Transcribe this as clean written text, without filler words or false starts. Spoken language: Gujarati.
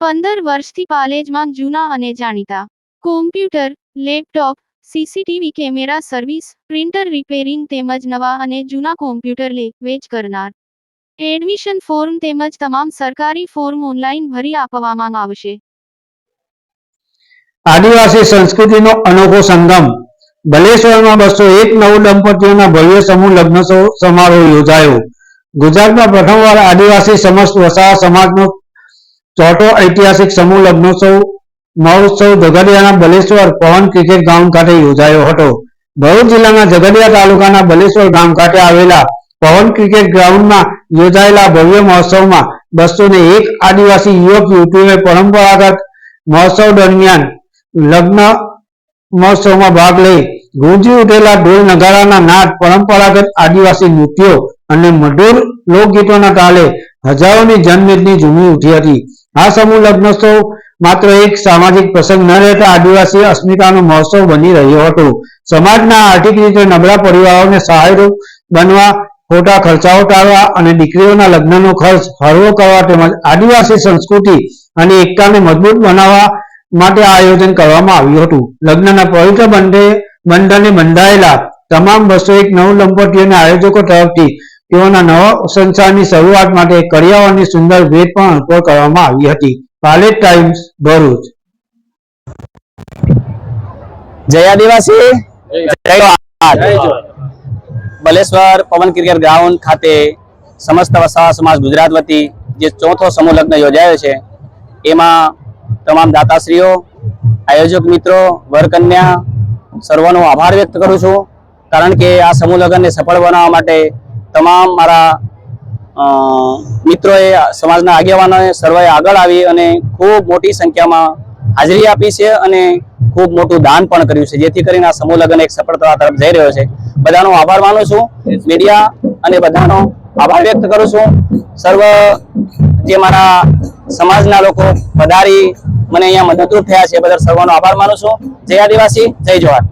15 વર્ષથી પાલેજમાં જૂના અને જાણીતા computer, laptop, CCTV camera service, printer repairing તેમજ નવા અને જૂના કોમ્પ્યુટર લે વેચ કરનાર. એડમિશન ફોર્મ તેમજ તમામ સરકારી ફોર્મ ઓનલાઈન ભરી આપવામાં આવશે. આદિવાસી સંસ્કૃતિનો અનોખો સંગમ. બલેશ્વરમાં 201 નવદંપતીઓના ભવ્ય સમૂહ લગ્ન સમારોહ યોજાયો. ગુજરાતમાં પ્રથમવાર આદિવાસી સમસ્ત વસાવા સમાજનો ચોથો ઐતિહાસિક સમૂહ લગ્નોત્સવ મહોત્સવ ઝઘડિયાના બલેશ્વર પવન ક્રિકેટ ગ્રાઉન્ડ ખાતે યોજાયો હતો. ભરૂચ જિલ્લાના ઝઘડિયા તાલુકાના બલેશ્વર ગામ ખાતે આવેલા પવન ક્રિકેટ ગ્રાઉન્ડમાં યોજાયેલા ભવ્ય મહોત્સવમાં 201 આદિવાસી યુવક યુવતીઓએ પરંપરાગત મહોત્સવ દરમિયાન લગ્ન મહોત્સવમાં ભાગ લઈ ગુંજી ઉઠેલા ઢોલ નગારાના નાદ, પરંપરાગત આદિવાસી નૃત્યો અને મધુર લોકગીતોના તાલે હજારોની જનમેદની ઝૂમી ઉઠી હતી. આ સમૂહ લગ્નોત્સવ માત્ર એક સામાજિક પ્રસંગ ન રહેતા આદિવાસી અસ્મિતાનો મહોત્સવ બની રહ્યો હતો. સમાજના આર્થિક રીતે નબળા પરિવારોને સહાયરૂપ બનવા, ખોટા ખર્ચાઓ ટાળવા અને દીકરીઓના લગ્નનો ખર્ચ હળવો કરવા તેમજ આદિવાસી સંસ્કૃતિ અને એકતાને મજબૂત બનાવવા માટે આયોજન કરવામાં આવ્યું હતું. લગ્નના પવિત્ર બંધને બંધાયેલા તમામ 201 નવદંપતીઓના આયોજકો તરફથી તેઓના નવા સંસારની શરૂઆત માટે કરિયાવરની સુંદર ભેટ પણ અર્પણ કરવામાં આવી હતી. પાલેજ ટાઈમ્સ, ભરૂચ. જય આદિવાસી, જય જવાહર. બલેશ્વર પવન ક્રિકેટ ગ્રાઉન્ડ ખાતે સમસ્ત વસાવા સમાજ ગુજરાત વતી જે ચોથો સમૂહ લગ્ન યોજાયો છે, એમાં તમામ દાતાશ્રીઓ, આયોજક મિત્રો, વરકન્યા સર્વનો આભાર વ્યક્ત કરું છું. કારણ કે આ સમૂહ લગ્નને સફળ બનાવવા માટે તમામ મારા મિત્રોએ, સમાજના આગેવાનોએ સર્વે આગળ આવી અને ખૂબ મોટી સંખ્યામાં હાજરી આપી છે અને ખૂબ મોટું દાન પણ કર્યું છે, જેથી કરીને આ સમૂહ લગ્ન એક સફળતા તરફ જઈ રહ્યો છે. બધાનો આભાર માનું છું, મીડિયા અને બધાનો આભાર વ્યક્ત કરું છું. સર્વ જે મારા સમાજના લોકો પધારી મને અહીંયા મદદરૂપ થયા છે, બધા સર્વનો આભાર માનું છું. જય આદિવાસી, જય જવાહર.